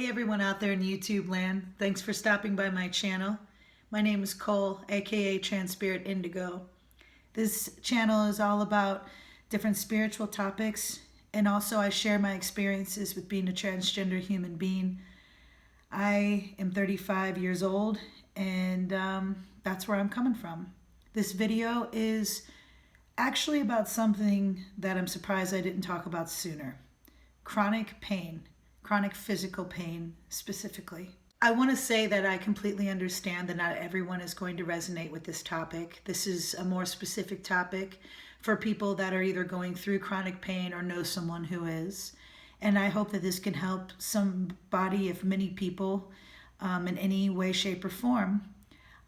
Hey everyone out there in YouTube land, thanks for stopping by my channel. My name is Cole, aka Transpirit Indigo. This channel is all about different spiritual topics, and also I share my experiences with being a transgender human being. I am 35 years old, and that's where I'm coming from. This video is actually about something that I'm surprised I didn't talk about sooner. Chronic pain. Chronic physical pain specifically. I want to say that I completely understand that not everyone is going to resonate with this topic. This is a more specific topic for people that are either going through chronic pain or know someone who is. And I hope that this can help somebody, if many people, in any way, shape, or form.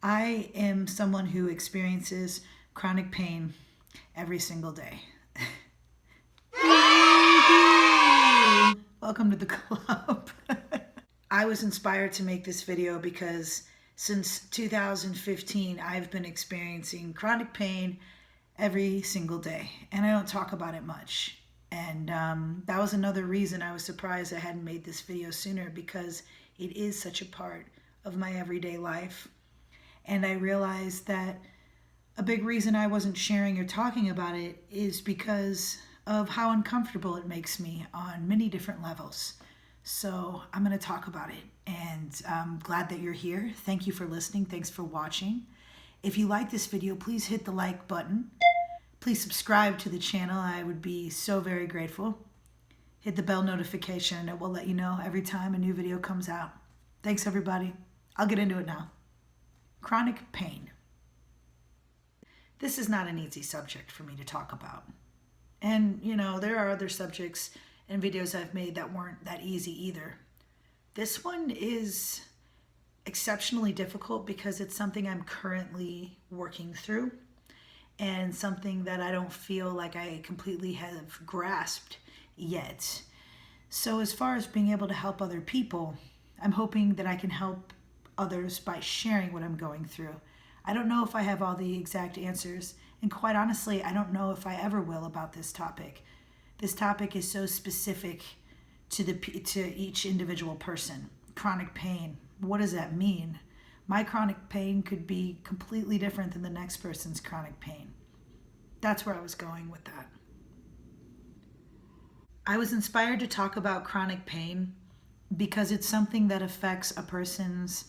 I am someone who experiences chronic pain every single day. Welcome to the club. I was inspired to make this video because since 2015, I've been experiencing chronic pain every single day, and I don't talk about it much. And that was another reason I was surprised I hadn't made this video sooner, because it is such a part of my everyday life. And I realized that a big reason I wasn't sharing or talking about it is because of how uncomfortable it makes me on many different levels. So I'm going to talk about it, and I'm glad that you're here. Thank you for listening. Thanks for watching. If you like this video, please hit the like button. Please subscribe to the channel. I would be so very grateful. Hit the bell notification, and it will let you know every time a new video comes out. Thanks, everybody. I'll get into it now. Chronic pain. This is not an easy subject for me to talk about. And, you know, there are other subjects and videos I've made that weren't that easy either. This one is exceptionally difficult because it's something I'm currently working through, and something that I don't feel like I completely have grasped yet. So as far as being able to help other people, I'm hoping that I can help others by sharing what I'm going through. I don't know if I have all the exact answers, and quite honestly, I don't know if I ever will about this topic. This topic is so specific to each individual person. Chronic pain, what does that mean? My chronic pain could be completely different than the next person's chronic pain. That's where I was going with that. I was inspired to talk about chronic pain because it's something that affects a person's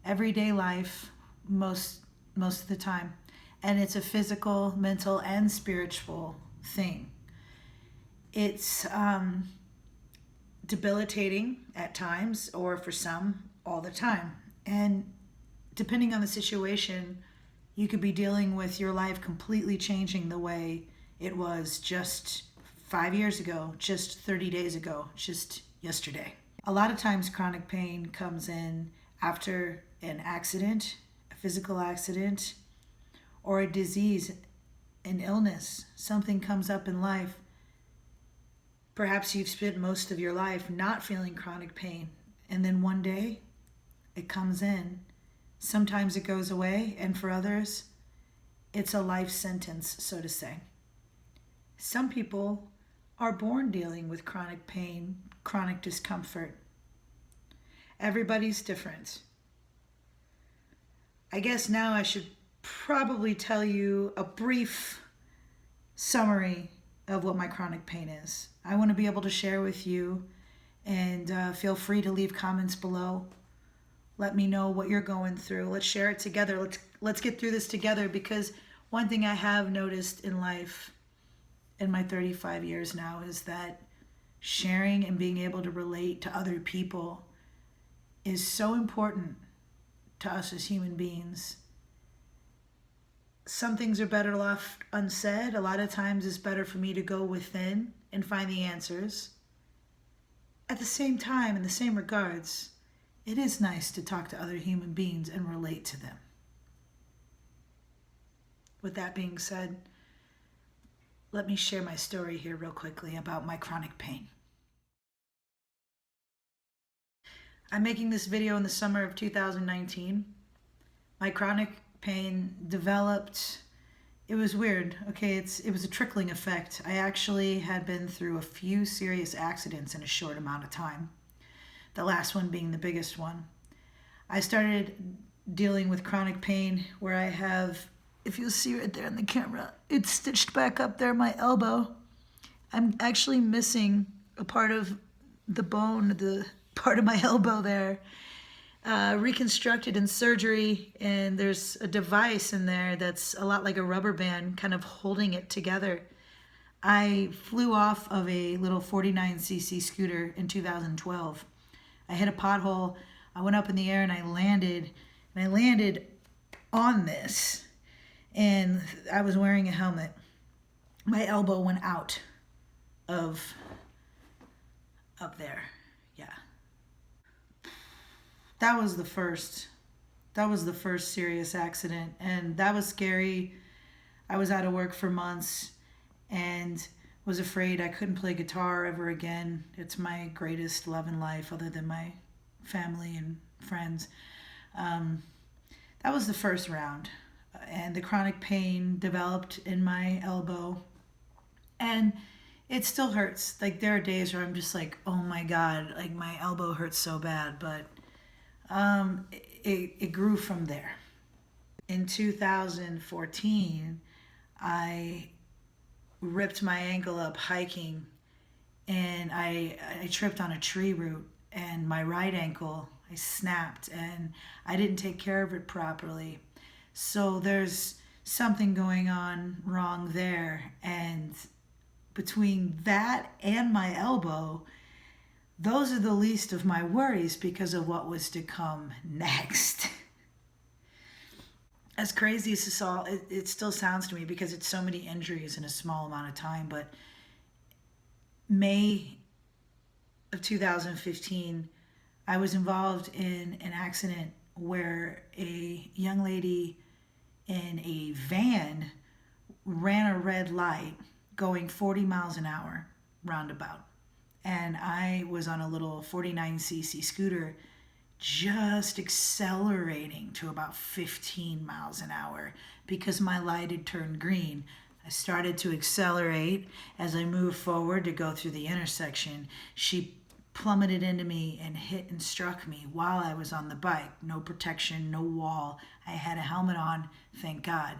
everyday life most of the time. And it's a physical, mental, and spiritual thing. It's debilitating at times, or for some, all the time. And depending on the situation, you could be dealing with your life completely changing the way it was just 5 years ago, just 30 days ago, just yesterday. A lot of times chronic pain comes in after an accident, a physical accident, or a disease, an illness. Something comes up in life. Perhaps you've spent most of your life not feeling chronic pain, and then one day it comes in. Sometimes it goes away, and for others, it's a life sentence, so to say. Some people are born dealing with chronic pain, chronic discomfort. Everybody's different. I guess now I should probably tell you a brief summary of what my chronic pain is. I want to be able to share with you, and feel free to leave comments below. Let me know what you're going through. Let's share it together. Let's get through this together, because one thing I have noticed in life in my 35 years now is that sharing and being able to relate to other people is so important to us as human beings. Some things are better left unsaid. A lot of times it's better for me to go within and find the answers. At the same time, in the same regards, it is nice to talk to other human beings and relate to them. With that being said, let me share my story here real quickly about my chronic pain. I'm making this video in the summer of 2019. My chronic pain developed, it was weird, okay? It was a trickling effect. I actually had been through a few serious accidents in a short amount of time. the last one being the biggest one. I started dealing with chronic pain where I have, if you'll see right there in the camera, it's stitched back up there, my elbow. I'm actually missing a part of the bone, the part of my elbow there, reconstructed in surgery, and there's a device in there that's a lot like a rubber band kind of holding it together. I flew off of a little 49cc scooter in 2012. I hit a pothole, I went up in the air and I landed on this, and I was wearing a helmet. My elbow went out of up there. Yeah. That was the first serious accident, and that was scary. I was out of work for months and was afraid I couldn't play guitar ever again. It's my greatest love in life other than my family and friends. That was the first round, and the chronic pain developed in my elbow, and it still hurts. Like, there are days where I'm just like, oh my God, like my elbow hurts so bad, but it grew from there. In 2014, I ripped my ankle up hiking, and I tripped on a tree root, and my right ankle, I snapped, and I didn't take care of it properly. So there's something going on wrong there, and between that and my elbow, those are the least of my worries because of what was to come next. As crazy as this all, it still sounds to me because it's so many injuries in a small amount of time, but May of 2015, I was involved in an accident where a young lady in a van ran a red light going 40 miles an hour roundabout. And I was on a little 49cc scooter just accelerating to about 15 miles an hour because my light had turned green. I started to accelerate as I moved forward to go through the intersection. She plummeted into me and hit and struck me while I was on the bike. No protection, no wall. I had a helmet on, thank God.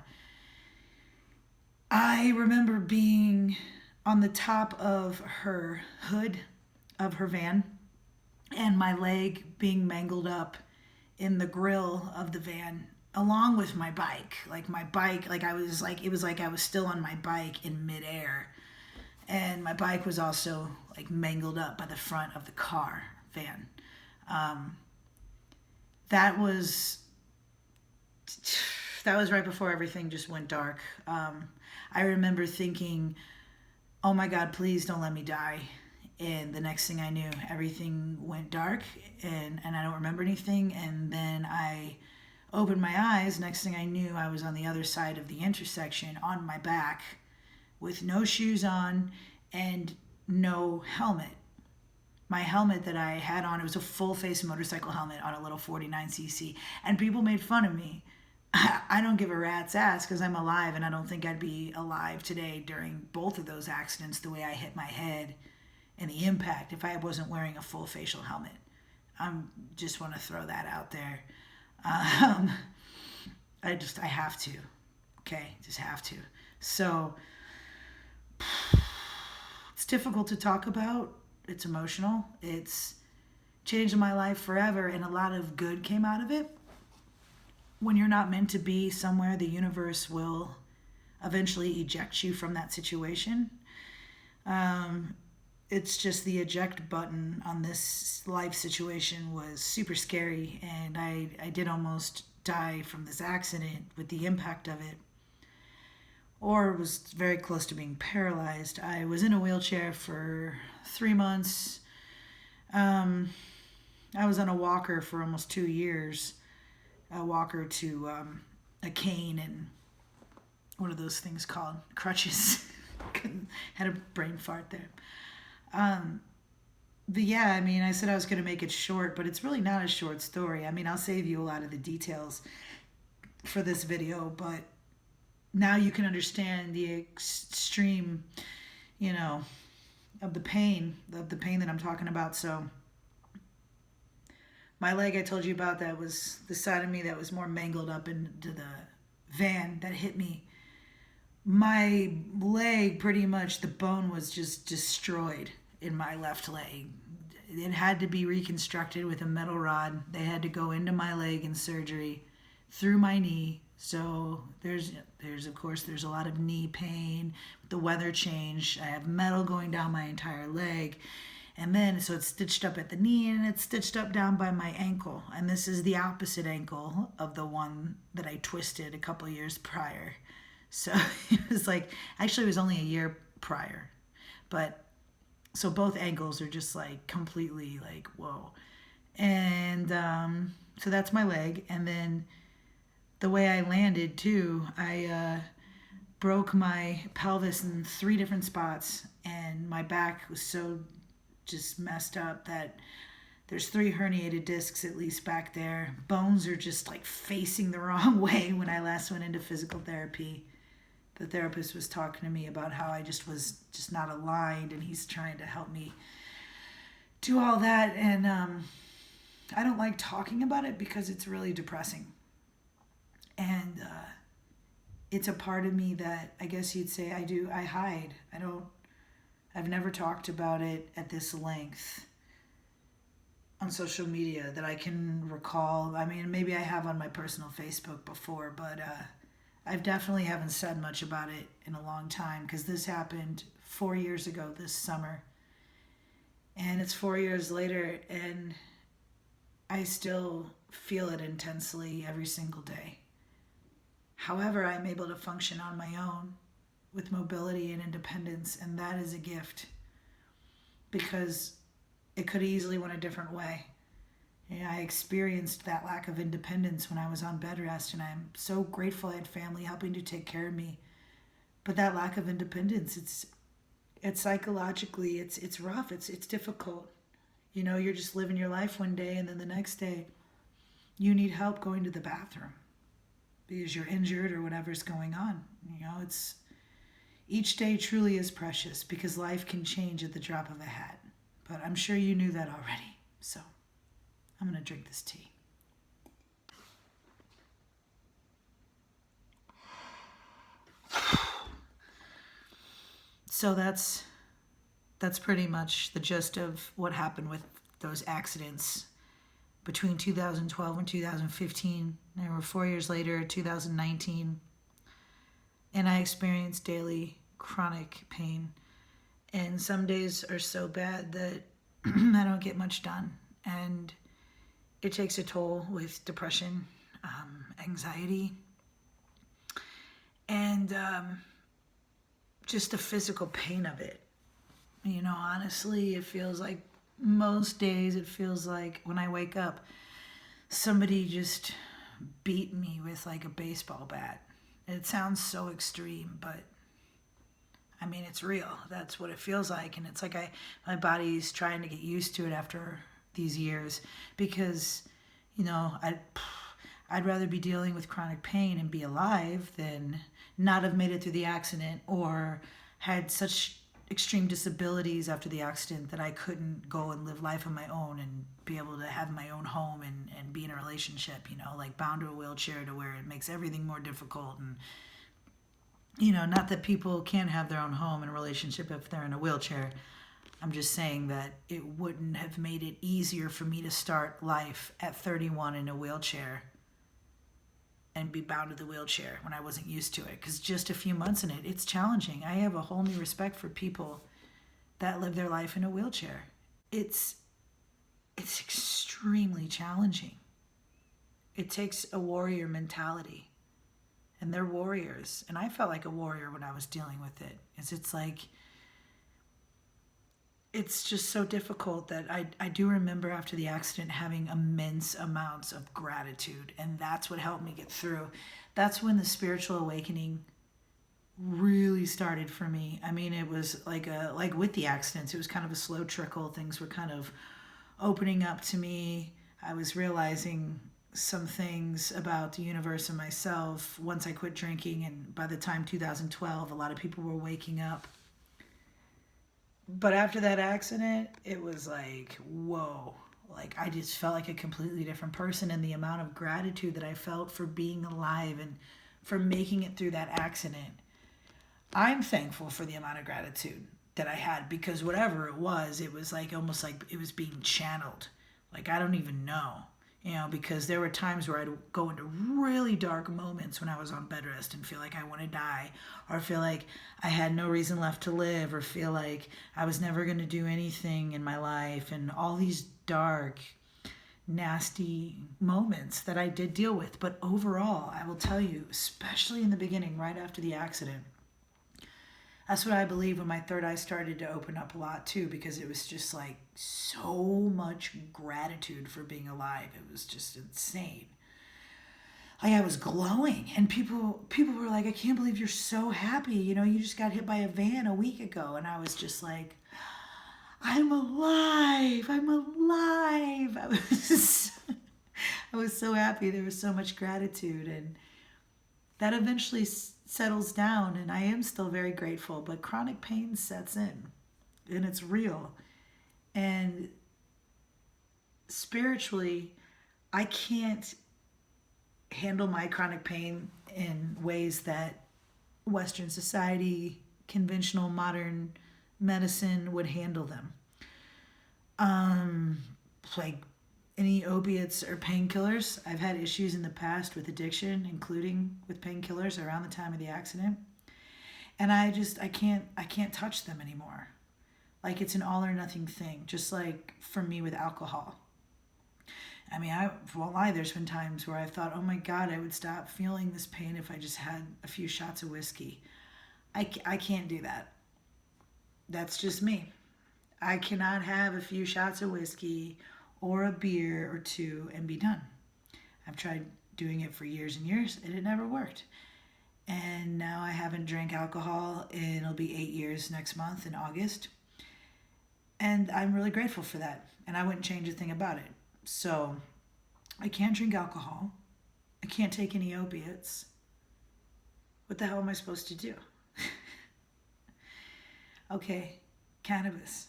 I remember being on the top of her hood of her van and my leg being mangled up in the grill of the van along with my bike. Like my bike, it was like I was still on my bike in midair. And my bike was also like mangled up by the front of the van. That was right before everything just went dark. I remember thinking, oh my God, please don't let me die. And the next thing I knew, everything went dark and I don't remember anything. And then I opened my eyes. Next thing I knew, I was on the other side of the intersection on my back with no shoes on and no helmet. My helmet that I had on, it was a full face motorcycle helmet on a little 49cc. And people made fun of me. I don't give a rat's ass because I'm alive, and I don't think I'd be alive today during both of those accidents the way I hit my head and the impact if I wasn't wearing a full facial helmet. I just want to throw that out there. I have to. Okay, just have to. So it's difficult to talk about. It's emotional. It's changed my life forever, and a lot of good came out of it. When you're not meant to be somewhere, the universe will eventually eject you from that situation. It's just the eject button on this life situation was super scary, and I did almost die from this accident with the impact of it, or was very close to being paralyzed. I was in a wheelchair for 3 months. I was on a walker for almost 2 years. A walker to a cane and what are those things called? Crutches. Had a brain fart there. But yeah, I mean, I said I was going to make it short, but it's really not a short story. I mean, I'll save you a lot of the details for this video, but now you can understand the extreme, of the pain that I'm talking about. So My leg I told you about, that was the side of me that was more mangled up into the van that hit me. My leg, pretty much, the bone was just destroyed in my left leg. It had to be reconstructed with a metal rod. They had to go into my leg in surgery through my knee. So there's of course there's a lot of knee pain. The weather change. I have metal going down my entire leg. And then, so it's stitched up at the knee and it's stitched up down by my ankle. And this is the opposite ankle of the one that I twisted a couple years prior. So it was like, actually it was only a year prior. But, so both ankles are just like completely like, whoa. And so that's my leg. And then the way I landed too, I broke my pelvis in 3 different spots. And my back was so just messed up that there's 3 herniated discs at least back there. Bones are just like facing the wrong way. When I last went into physical therapy, the therapist was talking to me about how I just was just not aligned, and he's trying to help me do all that. And I don't like talking about it because it's really depressing. And it's a part of me that I guess you'd say I hide. I've never talked about it at this length on social media that I can recall. I mean, maybe I have on my personal Facebook before, but I definitely haven't said much about it in a long time, because this happened 4 years ago this summer. And it's 4 years later, and I still feel it intensely every single day. However, I'm able to function on my own with mobility and independence, and that is a gift, because it could easily went a different way. And I experienced that lack of independence when I was on bed rest, and I'm so grateful I had family helping to take care of me. But that lack of independence, it's psychologically, it's rough, it's difficult. You know, you're just living your life one day, and then the next day you need help going to the bathroom because you're injured or whatever's going on. You know, each day truly is precious, because life can change at the drop of a hat. But I'm sure you knew that already. So I'm going to drink this tea. So that's pretty much the gist of what happened with those accidents between 2012 and 2015. There were 4 years later, 2019. And I experience daily chronic pain. And some days are so bad that I don't get much done. And it takes a toll with depression, anxiety, and just the physical pain of it. You know, honestly, it feels like most days, it feels like when I wake up, somebody just beat me with like a baseball bat. It sounds so extreme, but I mean, it's real. That's what it feels like. And it's like my body's trying to get used to it after these years, because, you know, I'd rather be dealing with chronic pain and be alive than not have made it through the accident, or had such extreme disabilities after the accident that I couldn't go and live life on my own and be able to have my own home and be in a relationship, you know, like bound to a wheelchair to where it makes everything more difficult. And, you know, not that people can't have their own home and a relationship if they're in a wheelchair. I'm just saying that it wouldn't have made it easier for me to start life at 31 in a wheelchair and be bound to the wheelchair when I wasn't used to it. Because just a few months in it, it's challenging. I have a whole new respect for people that live their life in a wheelchair. It's extremely challenging. It takes a warrior mentality. And they're warriors. And I felt like a warrior when I was dealing with it. It's like, it's just so difficult that I do remember after the accident having immense amounts of gratitude. And that's what helped me get through. That's when the spiritual awakening really started for me. I mean, it was like with the accidents, it was kind of a slow trickle. Things were kind of opening up to me. I was realizing some things about the universe and myself once I quit drinking. And by the time 2012, a lot of people were waking up. But after that accident, it was like, whoa, Like, I just felt like a completely different person, and the amount of gratitude that I felt for being alive and for making it through that accident. I'm thankful for the amount of gratitude that I had, because whatever it was like almost like it was being channeled. Like, I don't even know, because there were times where I'd go into really dark moments when I was on bed rest and feel like I want to die, or feel like I had no reason left to live, or feel like I was never going to do anything in my life, and all these dark, nasty moments that I did deal with. But overall, I will tell you, especially in the beginning, right after the accident, that's what I believe when my third eye started to open up a lot too, because it was just like so much gratitude for being alive. It was just insane. Like, I was glowing, and people were like, "I can't believe you're so happy. You just got hit by a van a week ago." And I was just like, "I'm alive. I'm alive." I was so happy. There was so much gratitude, and that eventually settles down, and I am still very grateful, but chronic pain sets in, and it's real. And spiritually, I can't handle my chronic pain in ways that Western society, conventional modern medicine would handle them. Like any opiates or painkillers. I've had issues in the past with addiction, including with painkillers around the time of the accident. And I can't touch them anymore. Like, it's an all or nothing thing, just like for me with alcohol. I mean, I won't lie, there's been times where I thought, oh my God, I would stop feeling this pain if I just had a few shots of whiskey. I can't do that. That's just me. I cannot have a few shots of whiskey or a beer or two and be done. I've tried doing it for years and years, and it never worked. And now I haven't drank alcohol, and it'll be 8 years next month in August. And I'm really grateful for that, and I wouldn't change a thing about it. So I can't drink alcohol. I can't take any opiates. What the hell am I supposed to do? Okay, cannabis.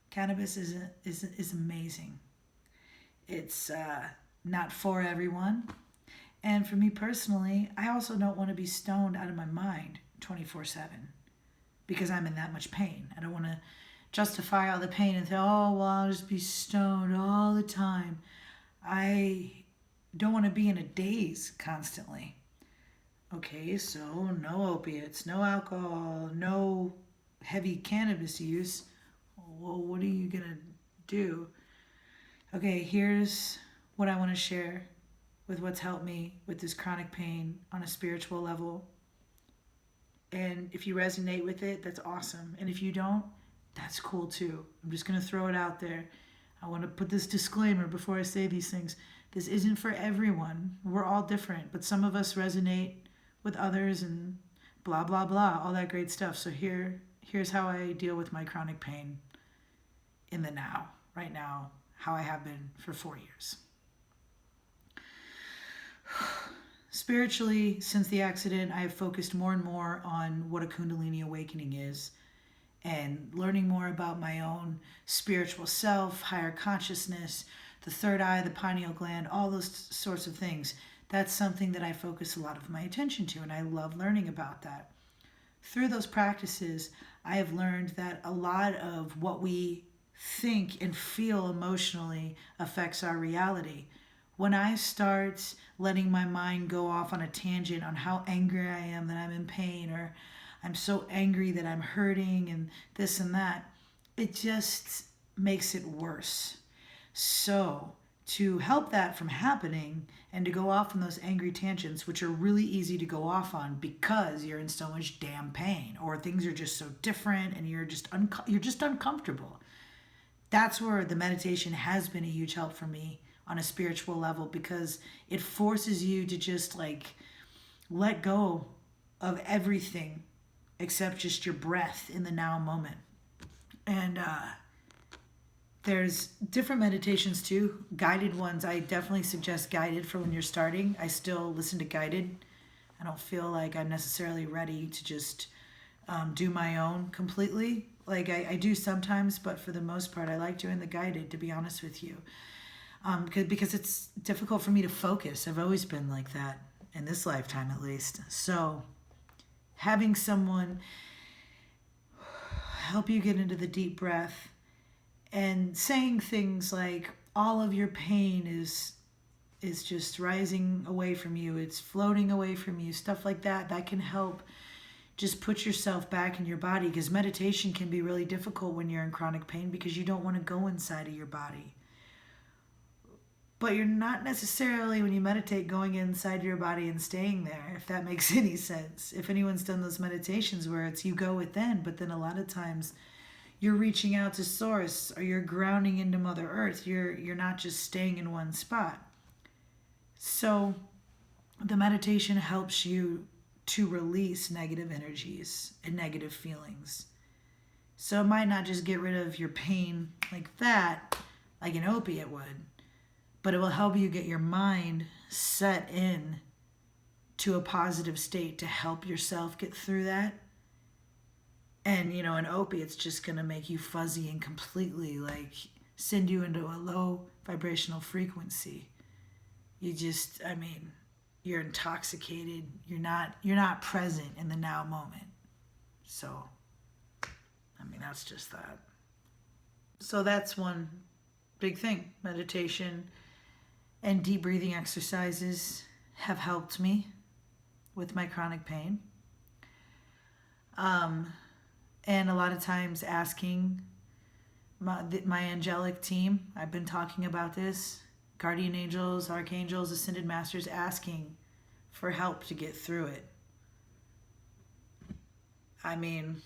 Cannabis is amazing. It's not for everyone. And for me personally, I also don't want to be stoned out of my mind 24/7 because I'm in that much pain. I don't want to justify all the pain and say, oh, well, I'll just be stoned all the time. I don't want to be in a daze constantly. Okay, so no opiates, no alcohol, no heavy cannabis use. Well, what are you going to do? Okay, here's what I want to share with what's helped me with this chronic pain on a spiritual level. And if you resonate with it, that's awesome. And if you don't, that's cool too. I'm just going to throw it out there. I want to put this disclaimer before I say these things. This isn't for everyone. We're all different, but some of us resonate with others and blah, blah, blah, all that great stuff. So here's how I deal with my chronic pain in the now, right now, how I have been for 4 years. Spiritually, since the accident, I have focused more and more on what a Kundalini awakening is and learning more about my own spiritual self, higher consciousness, the third eye, the pineal gland, all those sorts of things. That's something that I focus a lot of my attention to, and I love learning about that. Through those practices, I have learned that a lot of what we think and feel emotionally affects our reality. When I start letting my mind go off on a tangent on how angry I am that I'm in pain, or I'm so angry that I'm hurting and this and that, it just makes it worse. So to help that from happening and to go off on those angry tangents, which are really easy to go off on because you're in so much damn pain, or things are just so different and you're just uncomfortable. That's where the meditation has been a huge help for me on a spiritual level, because it forces you to just like let go of everything except just your breath in the now moment. And there's different meditations too, guided ones. I definitely suggest guided for when you're starting. I still listen to guided. I don't feel like I'm necessarily ready to just do my own completely. Like I do sometimes, but for the most part, I like doing the guided, to be honest with you. Because it's difficult for me to focus. I've always been like that, in this lifetime at least. So having someone help you get into the deep breath and saying things like all of your pain is just rising away from you, it's floating away from you, stuff like that, that can help just put yourself back in your body, because meditation can be really difficult when you're in chronic pain because you don't want to go inside of your body. But you're not necessarily, when you meditate, going inside your body and staying there, if that makes any sense. If anyone's done those meditations where it's you go within, but then a lot of times you're reaching out to source, or you're grounding into Mother Earth. You're not just staying in one spot. So the meditation helps you to release negative energies and negative feelings. So it might not just get rid of your pain like that, like an opiate would, but it will help you get your mind set in to a positive state to help yourself get through that. And, you know, an opiate's just going to make you fuzzy and completely, like, send you into a low vibrational frequency. You just, I mean, you're intoxicated. You're not present in the now moment. So, I mean, that's just that. So that's one big thing. Meditation and deep breathing exercises have helped me with my chronic pain. And a lot of times asking my angelic team, I've been talking about this, guardian angels, archangels, ascended masters, asking for help to get through it. I mean,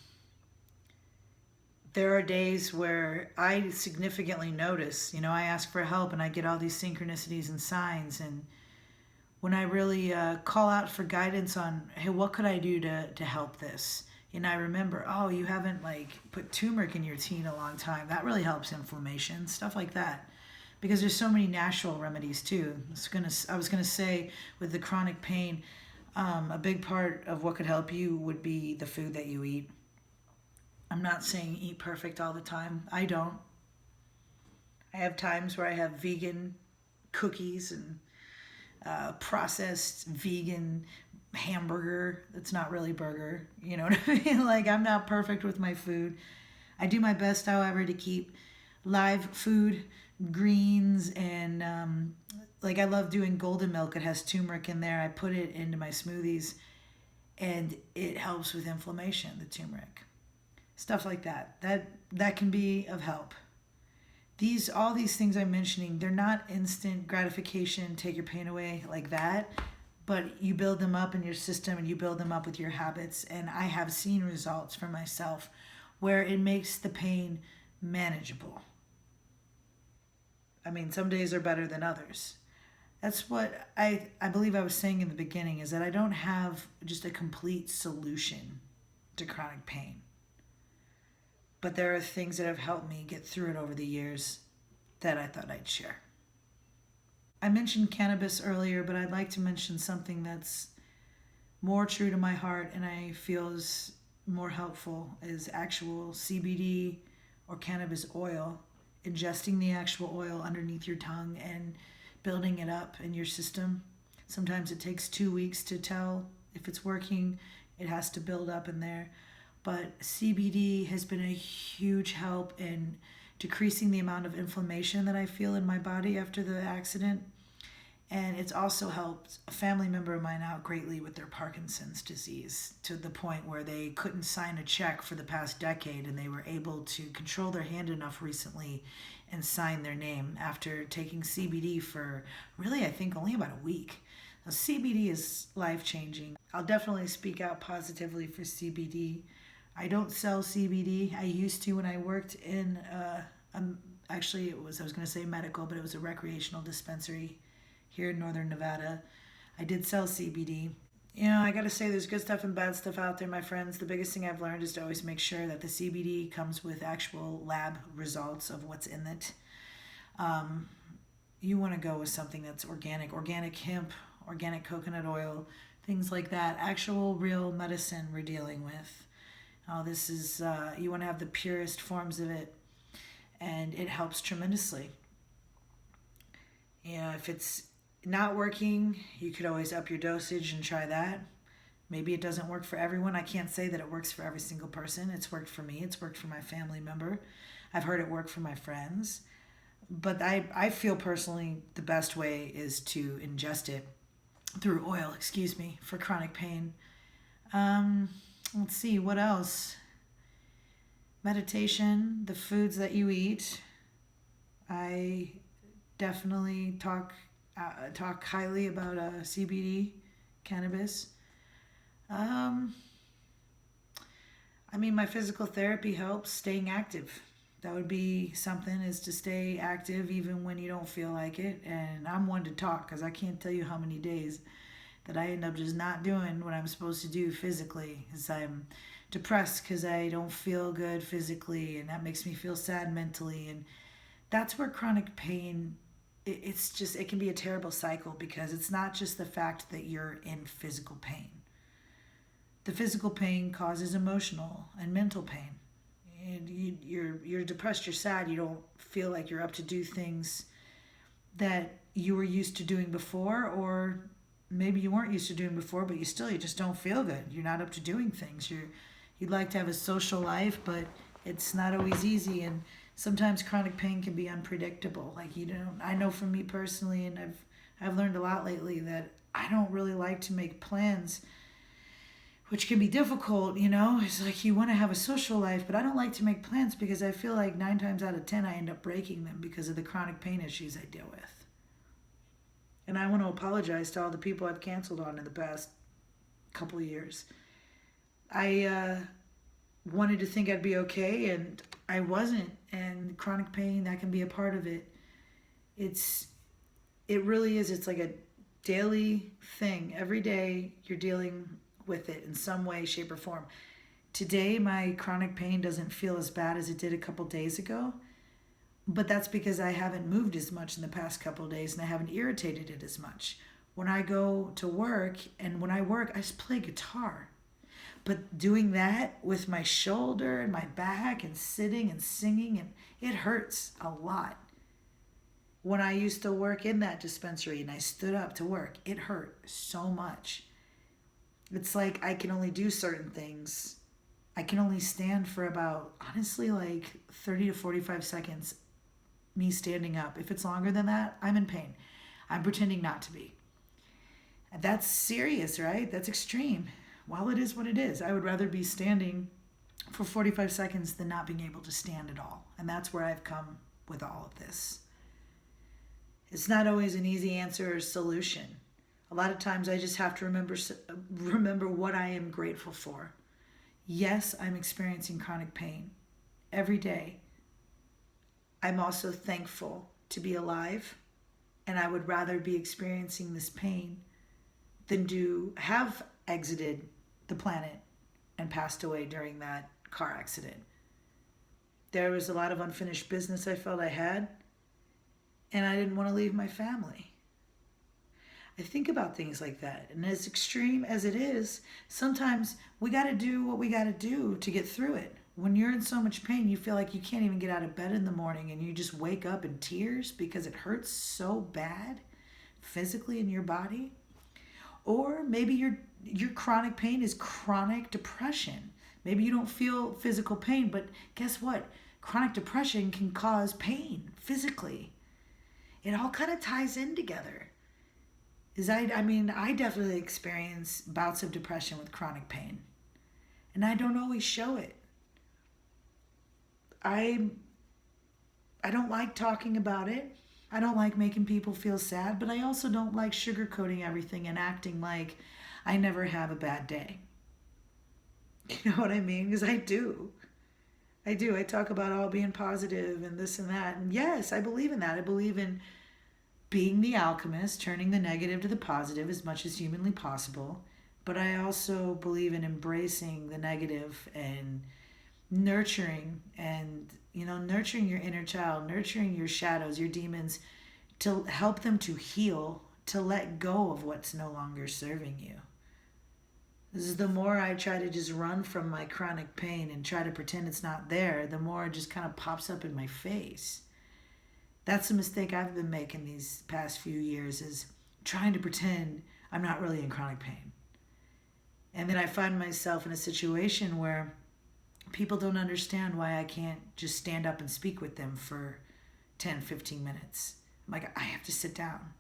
there are days where I significantly notice, you know, I ask for help and I get all these synchronicities and signs. And when I really call out for guidance on, hey, what could I do to help this? And I remember, oh, you haven't like put turmeric in your tea in a long time. That really helps inflammation, stuff like that. Because there's so many natural remedies too. I was gonna say with the chronic pain, a big part of what could help you would be the food that you eat. I'm not saying eat perfect all the time. I don't. I have times where I have vegan cookies and processed vegan hamburger that's not really burger. You know what I mean? Like, I'm not perfect with my food. I do my best, however, to keep live food, greens, and like I love doing golden milk. It has turmeric in there. I put it into my smoothies and it helps with inflammation, the turmeric. Stuff like that. That can be of help. All these things I'm mentioning, they're not instant gratification, take your pain away like that, but you build them up in your system and you build them up with your habits. And I have seen results for myself where it makes the pain manageable. I mean, some days are better than others. That's what I believe I was saying in the beginning, is that I don't have just a complete solution to chronic pain. But there are things that have helped me get through it over the years that I thought I'd share. I mentioned cannabis earlier, but I'd like to mention something that's more true to my heart and I feel is more helpful, is actual CBD or cannabis oil. Ingesting the actual oil underneath your tongue and building it up in your system. Sometimes it takes 2 weeks to tell if it's working. It has to build up in there. But CBD has been a huge help in decreasing the amount of inflammation that I feel in my body after the accident. And it's also helped a family member of mine out greatly with their Parkinson's disease, to the point where they couldn't sign a check for the past decade and they were able to control their hand enough recently and sign their name after taking CBD for really, I think, only about a week. Now, CBD is life-changing. I'll definitely speak out positively for CBD. I don't sell CBD. I used to when I worked in, actually it was, I was going to say medical, but it was a recreational dispensary here in Northern Nevada. I did sell CBD. You know, I gotta say, there's good stuff and bad stuff out there, my friends. The biggest thing I've learned is to always make sure that the CBD comes with actual lab results of what's in it. You want to go with something that's organic hemp, organic coconut oil, things like that. Actual real medicine we're dealing with. Oh, this is, you want to have the purest forms of it, and it helps tremendously. You know, if it's not working, you could always up your dosage and try that. Maybe it doesn't work for everyone. I can't say that it works for every single person. It's worked for me, it's worked for my family member. I've heard it work for my friends. But I feel personally the best way is to ingest it through oil, excuse me, for chronic pain. Um, let's see, what else? Meditation, the foods that you eat. I definitely talk highly about CBD, cannabis. Um, I mean, my physical therapy helps staying active. That would be something, is to stay active even when you don't feel like it. And I'm one to talk because I can't tell you how many days that I end up just not doing what I'm supposed to do physically, because I'm depressed because I don't feel good physically, and that makes me feel sad mentally. And that's where chronic pain, it's just, it can be a terrible cycle, because it's not just the fact that you're in physical pain. The physical pain causes emotional and mental pain. And you're depressed, you're sad, you don't feel like you're up to do things that you were used to doing before, or maybe you weren't used to doing before, but you just don't feel good. You're not up to doing things. You'd like to have a social life, but it's not always easy. And sometimes chronic pain can be unpredictable. Like, you don't, I know for me personally, and I've learned a lot lately, that I don't really like to make plans, which can be difficult. It's like you want to have a social life, but I don't like to make plans because I feel like 9 times out of 10 I end up breaking them because of the chronic pain issues I deal with. And I want to apologize to all the people I've canceled on in the past couple of years. I wanted to think I'd be okay, and I wasn't. And chronic pain, that can be a part of it. It really is. It's like a daily thing. Every day you're dealing with it in some way, shape, or form. Today, my chronic pain doesn't feel as bad as it did a couple days ago, but that's because I haven't moved as much in the past couple of days, and I haven't irritated it as much. When I go to work, and when I work, I just play guitar. But doing that with my shoulder and my back and sitting and singing, and it hurts a lot. When I used to work in that dispensary and I stood up to work, it hurt so much. It's like I can only do certain things. I can only stand for about, honestly, like 30 to 45 seconds, me standing up. If it's longer than that, I'm in pain. I'm pretending not to be. That's serious, right? That's extreme. Well, it is what it is. I would rather be standing for 45 seconds than not being able to stand at all. And that's where I've come with all of this. It's not always an easy answer or solution. A lot of times I just have to remember what I am grateful for. Yes, I'm experiencing chronic pain every day. I'm also thankful to be alive, and I would rather be experiencing this pain than to have exited the planet and passed away during that car accident. There was a lot of unfinished business I felt I had, and I didn't want to leave my family. I think about things like that. And as extreme as it is, sometimes we got to do what we got to do to get through it. When you're in so much pain, you feel like you can't even get out of bed in the morning, and you just wake up in tears because it hurts so bad physically in your body. Or maybe your chronic pain is chronic depression. Maybe you don't feel physical pain, but guess what? Chronic depression can cause pain physically. It all kind of ties in together. I definitely experience bouts of depression with chronic pain, and I don't always show it. I don't like talking about it. I don't like making people feel sad, but I also don't like sugarcoating everything and acting like I never have a bad day. You know what I mean? Because I do. I do. I talk about all being positive and this and that. And yes, I believe in that. I believe in being the alchemist, turning the negative to the positive as much as humanly possible. But I also believe in embracing the negative and nurturing nurturing your inner child, nurturing your shadows, your demons, to help them to heal, to let go of what's no longer serving you. Is the more I try to just run from my chronic pain and try to pretend it's not there, the more it just kind of pops up in my face. That's the mistake I've been making these past few years, is trying to pretend I'm not really in chronic pain. And then I find myself in a situation where people don't understand why I can't just stand up and speak with them for 10, 15 minutes. I'm like, I have to sit down.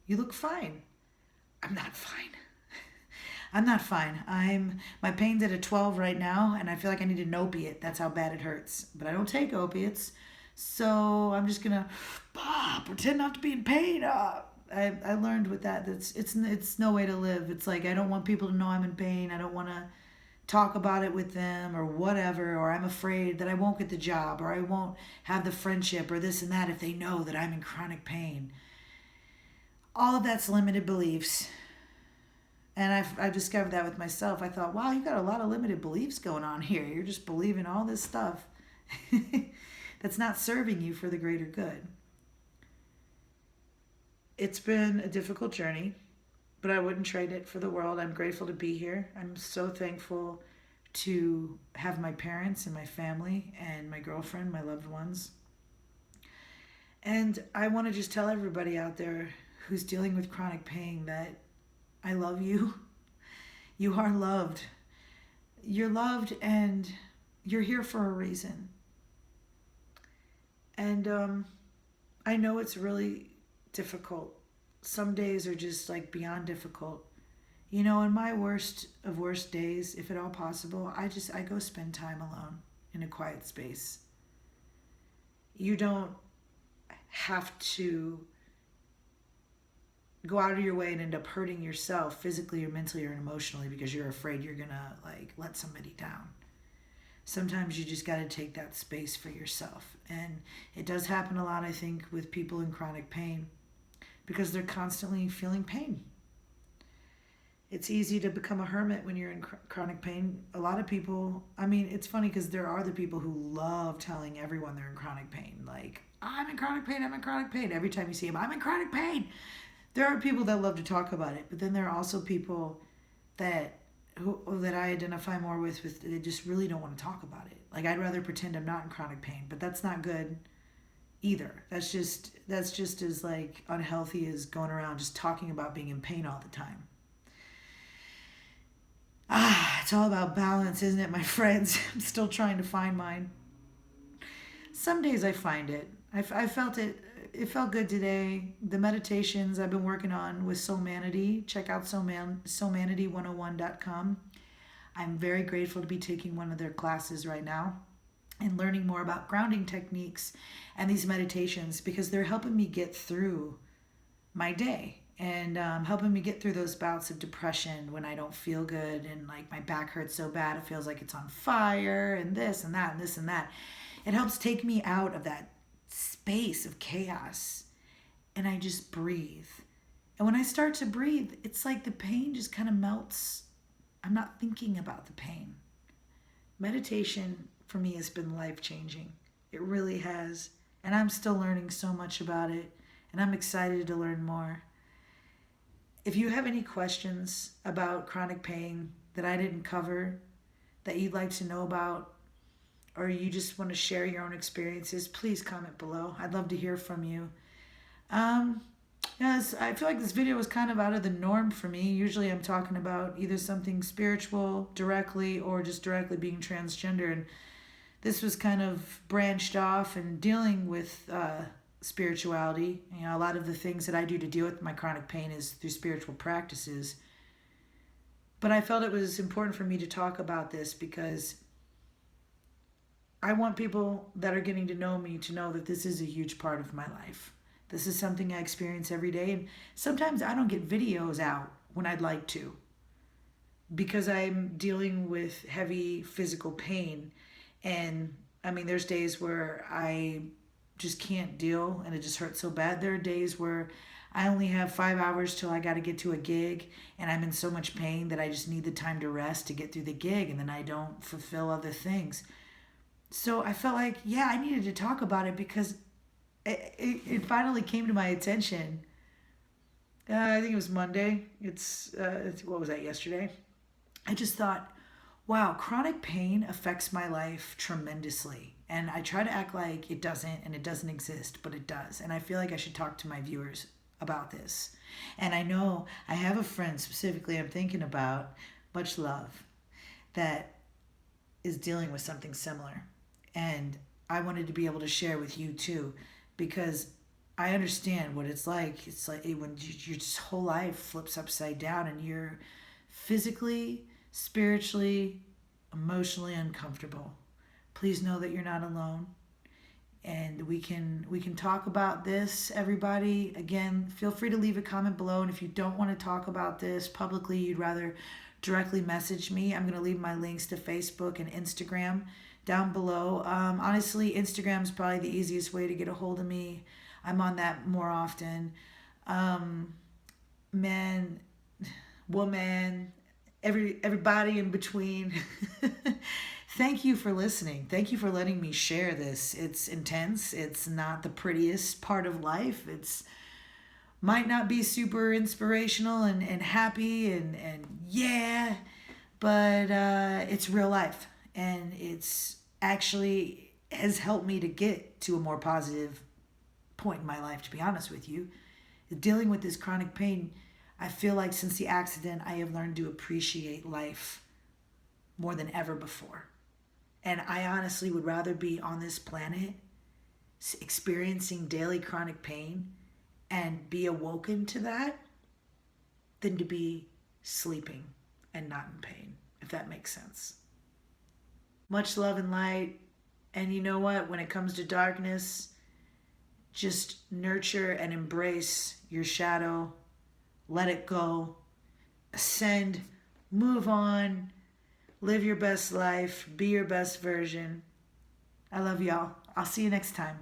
You look fine. I'm not fine. I'm not fine. My pain's at a 12 right now, and I feel like I need an opiate. That's how bad it hurts. But I don't take opiates, so I'm just gonna pretend not to be in pain. I learned with that it's no way to live. It's like I don't want people to know I'm in pain. I don't want to talk about it with them or whatever, or I'm afraid that I won't get the job or I won't have the friendship or this and that if they know that I'm in chronic pain. All of that's limited beliefs. And I've discovered that with myself. I thought, wow, you got a lot of limited beliefs going on here. You're just believing all this stuff that's not serving you for the greater good. It's been a difficult journey, but I wouldn't trade it for the world. I'm grateful to be here. I'm so thankful to have my parents and my family and my girlfriend, my loved ones. And I want to just tell everybody out there who's dealing with chronic pain that I love you. You are loved. You're loved and you're here for a reason. And I know it's really difficult. Some days are just like beyond difficult. You know, in my worst of worst days, if at all possible, I go spend time alone in a quiet space. You don't have to go out of your way and end up hurting yourself physically or mentally or emotionally because you're afraid you're gonna like let somebody down. Sometimes you just got to take that space for yourself. And it does happen a lot, I think, with people in chronic pain because they're constantly feeling pain. It's easy to become a hermit when you're in chronic pain. A lot of people, I mean, it's funny because there are the people who love telling everyone they're in chronic pain. Like, I'm in chronic pain, I'm in chronic pain. Every time you see them, I'm in chronic pain. There are people that love to talk about it, but then there are also people that I identify more with they just really don't want to talk about it. Like, I'd rather pretend I'm not in chronic pain, but that's not good either. That's just as like unhealthy as going around just talking about being in pain all the time. It's all about balance, isn't it, my friends? I'm still trying to find mine. Some days I find it. I felt it. It felt good today. The meditations I've been working on with Soulmanity. Check out soulmanity101.com. I'm very grateful to be taking one of their classes right now and learning more about grounding techniques and these meditations because they're helping me get through my day and helping me get through those bouts of depression when I don't feel good and like my back hurts so bad it feels like it's on fire and this and that and this and that. It helps take me out of that space of chaos and I just breathe. And when I start to breathe, it's like the pain just kind of melts. I'm not thinking about the pain. Meditation for me has been life-changing. It really has. And I'm still learning so much about it and I'm excited to learn more. If you have any questions about chronic pain that I didn't cover, that you'd like to know about, or you just want to share your own experiences, please comment below. I'd love to hear from you. Yes, I feel like this video was kind of out of the norm for me. Usually I'm talking about either something spiritual directly or just directly being transgender. And this was kind of branched off and dealing with spirituality. You know, a lot of the things that I do to deal with my chronic pain is through spiritual practices. But I felt it was important for me to talk about this because I want people that are getting to know me to know that this is a huge part of my life. This is something I experience every day. And sometimes I don't get videos out when I'd like to because I'm dealing with heavy physical pain. And I mean, there's days where I just can't deal and it just hurts so bad. There are days where I only have 5 hours till I got to get to a gig and I'm in so much pain that I just need the time to rest to get through the gig and then I don't fulfill other things. So I felt like, yeah, I needed to talk about it because it finally came to my attention. I think it was Monday. It's what was that, yesterday? I just thought, wow, chronic pain affects my life tremendously. And I try to act like it doesn't and it doesn't exist, but it does. And I feel like I should talk to my viewers about this. And I know I have a friend specifically I'm thinking about, much love, that is dealing with something similar. And I wanted to be able to share with you too, because I understand what it's like. It's like when your whole life flips upside down and you're physically, spiritually, emotionally uncomfortable. Please know that you're not alone. And we can talk about this, everybody. Again, feel free to leave a comment below. And if you don't want to talk about this publicly, you'd rather directly message me, I'm going to leave my links to Facebook and Instagram down below. Honestly, Instagram is probably the easiest way to get a hold of me. I'm on that more often. Man, woman, everybody in between. Thank you for listening. Thank you for letting me share this. It's intense. It's not the prettiest part of life. It's might not be super inspirational and happy and yeah, but it's real life. And it's actually has helped me to get to a more positive point in my life, to be honest with you. Dealing with this chronic pain, I feel like since the accident, I have learned to appreciate life more than ever before. And I honestly would rather be on this planet experiencing daily chronic pain and be awoken to that than to be sleeping and not in pain, if that makes sense. Much love and light. And you know what? When it comes to darkness, just nurture and embrace your shadow. Let it go. Ascend. Move on. Live your best life. Be your best version. I love y'all. I'll see you next time.